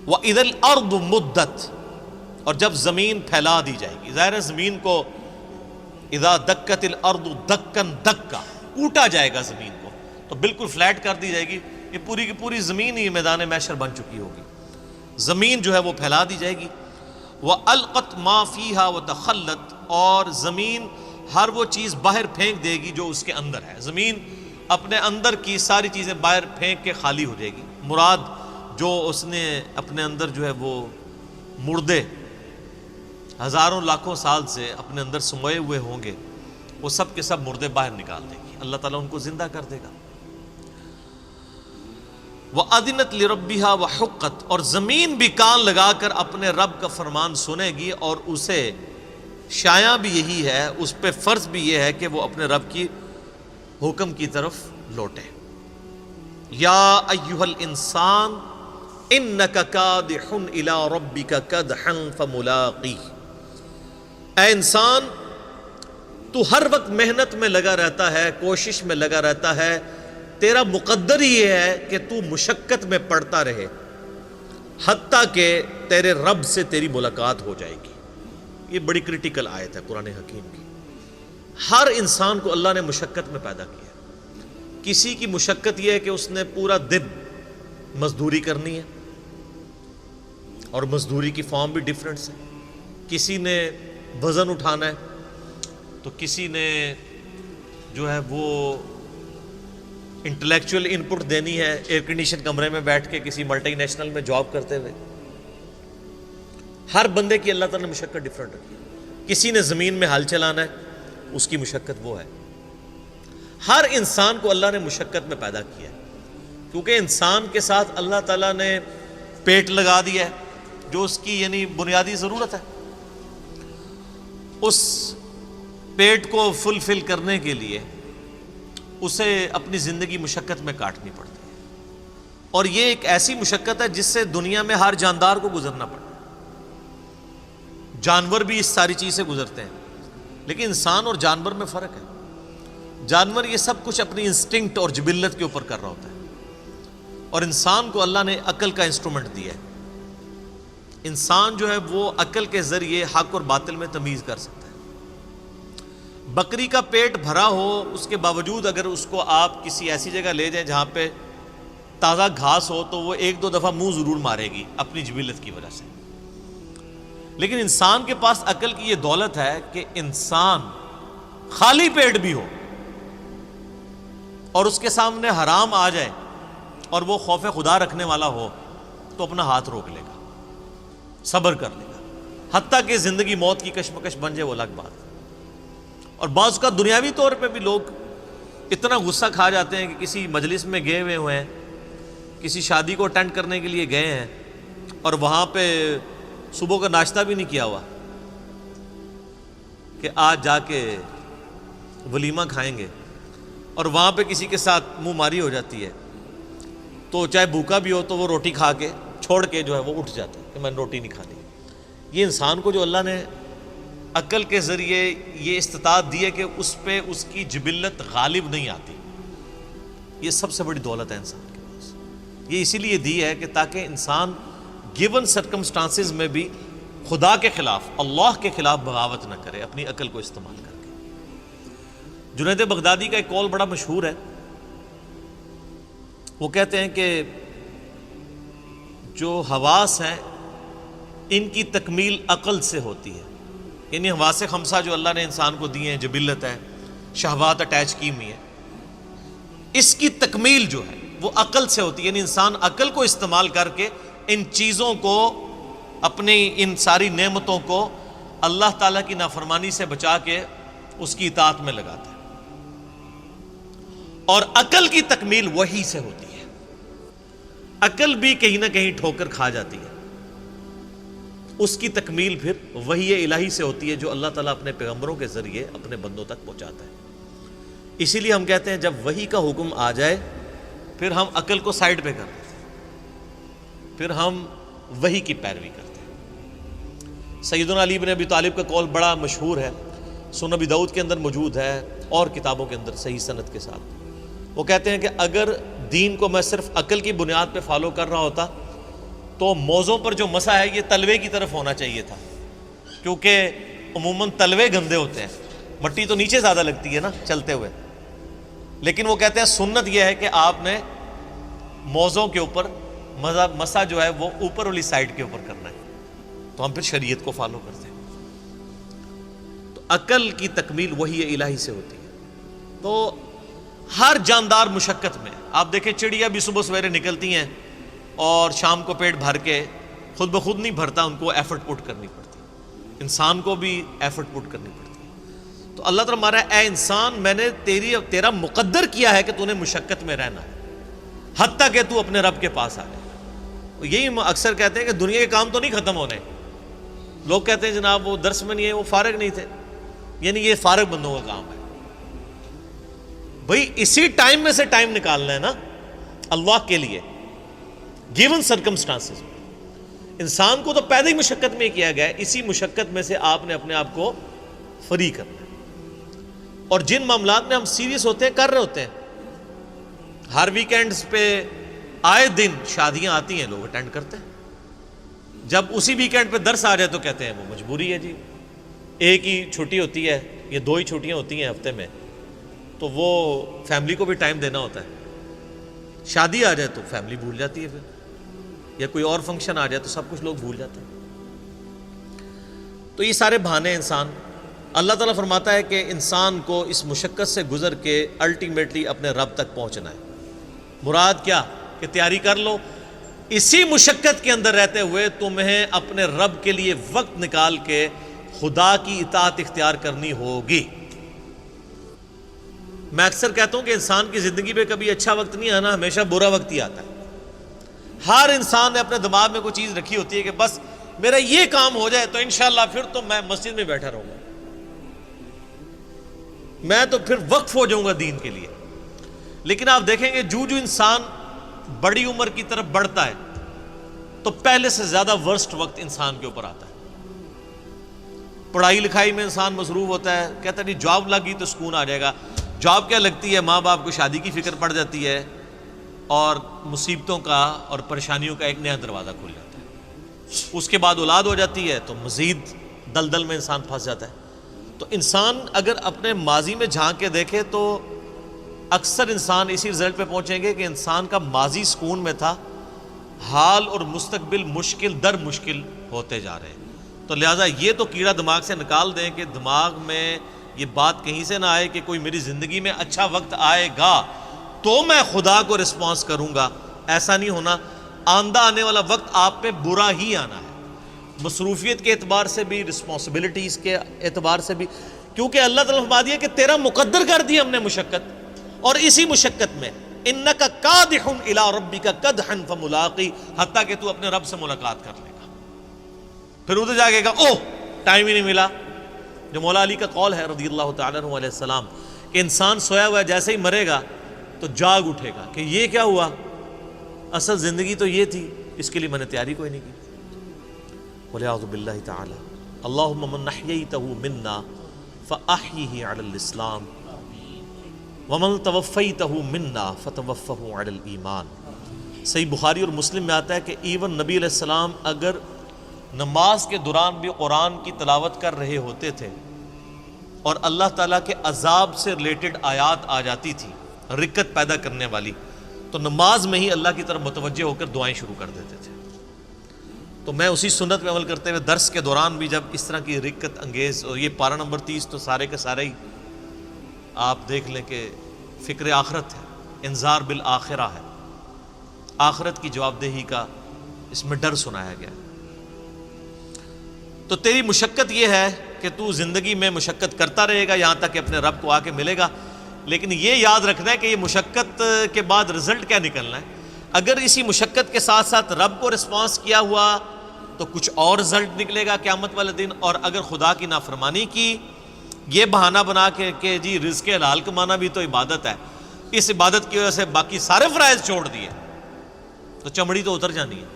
وَإِذَا الْأَرْضُ مُدَّتْ، اور جب زمین پھیلا دی جائے گی. ظاہر ہے زمین کو اذا دکت الارض دکن دکا، کوٹا جائے گا زمین کو، تو بالکل فلیٹ کر دی جائے گی. یہ پوری کی پوری زمین ہی میدان محشر بن چکی ہوگی. زمین جو ہے وہ پھیلا دی جائے گی. وَأَلْقَتْ مَا فِيهَا وَتَخَلَّتْ، اور زمین ہر وہ چیز باہر پھینک دے گی جو اس کے اندر ہے. زمین اپنے اندر کی ساری چیزیں باہر پھینک کے خالی ہو جائے گی. مراد جو اس نے اپنے اندر جو ہے وہ مردے ہزاروں لاکھوں سال سے اپنے اندر سموئے ہوئے ہوں گے، وہ سب کے سب مردے باہر نکال دے گی. اللہ تعالیٰ ان کو زندہ کر دے گا. وَأَذِنَتْ لِرَبِّهَا وَحُقَّتْ، اور زمین بھی کان لگا کر اپنے رب کا فرمان سنے گی، اور اسے شایع بھی یہی ہے، اس پہ فرض بھی یہ ہے کہ وہ اپنے رب کی حکم کی طرف لوٹے. یا ایھا الانسان انک کادح الی ربک کدحا فملاقیہ، اے انسان تو ہر وقت محنت میں لگا رہتا ہے، کوشش میں لگا رہتا ہے، تیرا مقدر ہی یہ ہے کہ تو مشقت میں پڑتا رہے حتیٰ کہ تیرے رب سے تیری ملاقات ہو جائے گی. یہ بڑی کرٹیکل آیت ہے قرآن حکیم کی. ہر انسان کو اللہ نے مشقت میں پیدا کیا. کسی کی مشقت یہ ہے کہ اس نے پورا دن مزدوری کرنی ہے، اور مزدوری کی فارم بھی ڈیفرنٹ ہے. کسی نے وزن اٹھانا ہے، تو کسی نے جو ہے وہ انٹلیکچوئل ان پٹ دینی ہے ایئر کنڈیشن کمرے میں بیٹھ کے کسی ملٹی نیشنل میں جاب کرتے ہوئے. ہر بندے کی اللہ تعالیٰ نے مشقت ڈیفرنٹ رکھی ہے. کسی نے زمین میں ہل چلانا ہے، اس کی مشقت وہ ہے. ہر انسان کو اللہ نے مشقت میں پیدا کیا ہے، کیونکہ انسان کے ساتھ اللہ تعالیٰ نے پیٹ لگا دیا ہے جو اس کی یعنی بنیادی ضرورت ہے. اس پیٹ کو فلفل کرنے کے لیے اسے اپنی زندگی مشقت میں کاٹنی پڑتی ہے، اور یہ ایک ایسی مشقت ہے جس سے دنیا میں ہر جاندار کو گزرنا پڑتا ہے. جانور بھی اس ساری چیز سے گزرتے ہیں، لیکن انسان اور جانور میں فرق ہے. جانور یہ سب کچھ اپنی انسٹنکٹ اور جبلت کے اوپر کر رہا ہوتا ہے، اور انسان کو اللہ نے عقل کا انسٹرومنٹ دیا ہے. انسان جو ہے وہ عقل کے ذریعے حق اور باطل میں تمیز کر سکتا ہے. بکری کا پیٹ بھرا ہو، اس کے باوجود اگر اس کو آپ کسی ایسی جگہ لے جائیں جہاں پہ تازہ گھاس ہو تو وہ ایک دو دفعہ منہ ضرور مارے گی اپنی جبلت کی وجہ سے. لیکن انسان کے پاس عقل کی یہ دولت ہے کہ انسان خالی پیٹ بھی ہو اور اس کے سامنے حرام آ جائے اور وہ خوف خدا رکھنے والا ہو تو اپنا ہاتھ روک لے گا، صبر کر لے گا، حتیٰ کہ زندگی موت کی کشمکش بن جائے وہ الگ بات. اور بعض کا دنیاوی طور پہ بھی لوگ اتنا غصہ کھا جاتے ہیں کہ کسی مجلس میں گئے ہوئے ہیں، کسی شادی کو اٹینڈ کرنے کے لیے گئے ہیں، اور وہاں پہ صبح کا ناشتہ بھی نہیں کیا ہوا کہ آج جا کے ولیمہ کھائیں گے، اور وہاں پہ کسی کے ساتھ منہ ماری ہو جاتی ہے تو چاہے بھوکا بھی ہو تو وہ روٹی کھا کے چھوڑ کے جو ہے وہ اٹھ جاتا ہے کہ میں نے روٹی نہیں کھانی. یہ انسان کو جو اللہ نے عقل کے ذریعے یہ استطاعت دی ہے کہ اس پہ اس کی جبلت غالب نہیں آتی، یہ سب سے بڑی دولت ہے انسان کے پاس. یہ اسی لیے دی ہے کہ تاکہ انسان گیون سرکمسٹانسز میں بھی خدا کے خلاف، اللہ کے خلاف بغاوت نہ کرے اپنی عقل کو استعمال کر کے. جنید بغدادی کا ایک قول بڑا مشہور ہے. وہ کہتے ہیں کہ جو حواس ہیں ان کی تکمیل عقل سے ہوتی ہے. یعنی حواس خمسہ جو اللہ نے انسان کو دیے ہیں، جبلت ہے، شہوات اٹیچ کی ہوئی ہیں، اس کی تکمیل جو ہے وہ عقل سے ہوتی ہے. یعنی انسان عقل کو استعمال کر کے ان چیزوں کو، اپنی ان ساری نعمتوں کو اللہ تعالیٰ کی نافرمانی سے بچا کے اس کی اطاعت میں لگاتا ہے. اور عقل کی تکمیل وحی سے ہوتی ہے. عقل بھی کہیں نہ کہیں ٹھوکر کھا جاتی ہے، اس کی تکمیل پھر وحی الہی سے ہوتی ہے جو اللہ تعالیٰ اپنے پیغمبروں کے ذریعے اپنے بندوں تک پہنچاتا ہے. اسی لیے ہم کہتے ہیں جب وحی کا حکم آ جائے پھر ہم عقل کو سائڈ پہ کر دیتے ہیں، پھر ہم وحی کی پیروی کرتے ہیں. سیدنا علی بن ابی طالب کا قول بڑا مشہور ہے، سنن ابی داؤد کے اندر موجود ہے اور کتابوں کے اندر صحیح سند کے ساتھ. وہ کہتے ہیں کہ اگر دین کو میں صرف عقل کی بنیاد پہ فالو کر رہا ہوتا تو موزوں پر جو مسا ہے یہ تلوے کی طرف ہونا چاہیے تھا، کیونکہ عموماً تلوے گندے ہوتے ہیں، مٹی تو نیچے زیادہ لگتی ہے نا چلتے ہوئے، لیکن وہ کہتے ہیں سنت یہ ہے کہ آپ نے موزوں کے اوپر مسا جو ہے وہ اوپر والی سائڈ کے اوپر کرنا ہے، تو ہم پھر شریعت کو فالو کرتے ہیں۔ تو عقل کی تکمیل وحی الہی سے ہوتی ہے۔ تو ہر جاندار مشقت میں، آپ دیکھیں چڑیا بھی صبح سویرے نکلتی ہیں اور شام کو پیٹ بھر کے خود بخود نہیں بھرتا، ان کو ایفرٹ پٹ کرنی پڑتی ہے، انسان کو بھی ایفرٹ پٹ کرنی پڑتی ہے۔ تو اللہ تعالیٰ ہمارا اے انسان، میں نے تیرا مقدر کیا ہے کہ تو نے مشقت میں رہنا ہے، حتیٰ کہ تو اپنے رب کے پاس آ جائے۔ یہی اکثر کہتے ہیں کہ دنیا کے کام تو نہیں ختم ہونے، لوگ کہتے ہیں جناب وہ درس میں نہیں ہے، وہ فارغ نہیں تھے، یعنی یہ فارغ بندوں کا کام ہے۔ بھئی اسی ٹائم میں سے ٹائم نکالنا ہے نا اللہ کے لیے، گیون سرکمسٹانسز۔ انسان کو تو پیدا ہی مشقت میں کیا گیا ہے، اسی مشقت میں سے آپ نے اپنے آپ کو فری کرنا ہے۔ اور جن معاملات میں ہم سیریس ہوتے ہیں، کر رہے ہوتے ہیں، ہر ویکینڈز پہ آئے دن شادیاں آتی ہیں، لوگ اٹینڈ کرتے ہیں، جب اسی ویکینڈ پہ درس آ جائے تو کہتے ہیں وہ مجبوری ہے جی، ایک ہی چھٹی ہوتی ہے یا 2 ہی چھٹیاں ہوتی ہیں ہفتے میں، تو وہ فیملی کو بھی ٹائم دینا ہوتا ہے، شادی آ جائے تو فیملی بھول جاتی ہے، پھر یا کوئی اور فنکشن آ جائے تو سب کچھ لوگ بھول جاتے ہیں۔ تو یہ سارے بہانے انسان، اللہ تعالیٰ فرماتا ہے کہ انسان کو اس مشقت سے گزر کے الٹیمیٹلی اپنے رب تک پہنچنا ہے۔ مراد کیا کہ تیاری کر لو، اسی مشقت کے اندر رہتے ہوئے تمہیں اپنے رب کے لیے وقت نکال کے خدا کی اطاعت اختیار کرنی ہوگی۔ میں اکثر کہتا ہوں کہ انسان کی زندگی میں کبھی اچھا وقت نہیں آنا، ہمیشہ برا وقت ہی آتا ہے۔ ہر انسان نے اپنے دماغ میں کوئی چیز رکھی ہوتی ہے کہ بس میرا یہ کام ہو جائے تو انشاءاللہ پھر تو میں مسجد میں بیٹھا رہوں گا، میں تو پھر وقف ہو جاؤں گا دین کے لیے۔ لیکن آپ دیکھیں گے جو انسان بڑی عمر کی طرف بڑھتا ہے تو پہلے سے زیادہ ورسٹ وقت انسان کے اوپر آتا ہے۔ پڑھائی لکھائی میں انسان مصروف ہوتا ہے، کہتا ہے نہیں جاب لگ گئی تو سکون آ جائے گا، جاب کیا لگتی ہے، ماں باپ کو شادی کی فکر پڑ جاتی ہے اور مصیبتوں کا اور پریشانیوں کا ایک نیا دروازہ کھل جاتا ہے۔ اس کے بعد اولاد ہو جاتی ہے تو مزید دلدل میں انسان پھنس جاتا ہے۔ تو انسان اگر اپنے ماضی میں جھانک کے دیکھے تو اکثر انسان اسی رزلٹ پہ پہنچیں گے کہ انسان کا ماضی سکون میں تھا، حال اور مستقبل مشکل در مشکل ہوتے جا رہے ہیں۔ تو لہٰذا یہ تو کیڑا دماغ سے نکال دیں کہ دماغ میں یہ بات کہیں سے نہ آئے کہ کوئی میری زندگی میں اچھا وقت آئے گا تو میں خدا کو رسپانس کروں گا، ایسا نہیں ہونا۔ آندہ آنے والا وقت آپ پہ برا ہی آنا ہے، مصروفیت کے اعتبار سے بھی، رسپانسبلٹیز کے اعتبار سے بھی، کیونکہ اللہ تعالیٰ فرما دیا کہ تیرا مقدر کر دی ہم نے مشقت، اور اسی مشقت میں انک کادح الی ربک کدحا فملاقی، حتیٰ کہ تو اپنے رب سے ملاقات کر لے گا۔ پھر ادھر جا کے گا اوہ ٹائم ہی نہیں ملا، جو مولا علی کا قول ہے رضی اللہ تعالیٰ عنہ علیہ السلام کہ انسان سویا ہوا ہے جیسے ہی مرے گا تو جاگ اٹھے گا کہ یہ کیا ہوا، اصل زندگی تو یہ تھی، اس کے لیے میں نے تیاری کوئی نہیں کی۔ وَلِعَوْذُ بِاللَّهِ تَعَالَى اللہم من احییتہ منا فاحیہ علی الاسلام ومن توفیتہ منا فتوفہ علی الایمان۔ صحیح بخاری اور مسلم میں آتا ہے کہ ایون نبی علیہ السلام اگر نماز کے دوران بھی قرآن کی تلاوت کر رہے ہوتے تھے اور اللہ تعالیٰ کے عذاب سے ریلیٹڈ آیات آ جاتی تھی رکت پیدا کرنے والی، تو نماز میں ہی اللہ کی طرف متوجہ ہو کر دعائیں شروع کر دیتے تھے۔ تو میں اسی سنت پہ عمل کرتے ہوئے درس کے دوران بھی جب اس طرح کی رکت انگیز، اور یہ پارہ نمبر 30 تو سارے کے سارے ہی آپ دیکھ لیں کہ فکر آخرت ہے، انذار بالآخرہ ہے، آخرت کی جواب دہی کا اس میں ڈر سنایا گیا۔ تو تیری مشقت یہ ہے کہ تو زندگی میں مشقت کرتا رہے گا یہاں تک کہ اپنے رب کو آ کے ملے گا، لیکن یہ یاد رکھنا ہے کہ یہ مشقت کے بعد رزلٹ کیا نکلنا ہے۔ اگر اسی مشقت کے ساتھ ساتھ رب کو رسپانس کیا ہوا تو کچھ اور رزلٹ نکلے گا قیامت والے دن، اور اگر خدا کی نافرمانی کی، یہ بہانہ بنا کے کہ جی رزق حلال کمانا بھی تو عبادت ہے، اس عبادت کی وجہ سے باقی سارے فرائض چھوڑ دیے، تو چمڑی تو اتر جانی ہے۔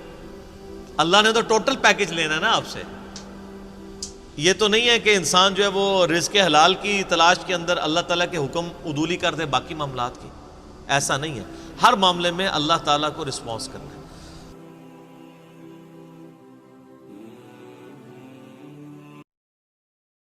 اللہ نے تو ٹوٹل پیکج لینا ہے نا آپ سے۔ یہ تو نہیں ہے کہ انسان جو ہے وہ رزق حلال کی تلاش کے اندر اللہ تعالیٰ کے حکم عدولی کر دے باقی معاملات کی، ایسا نہیں ہے۔ ہر معاملے میں اللہ تعالیٰ کو رسپانس کرنا ہے۔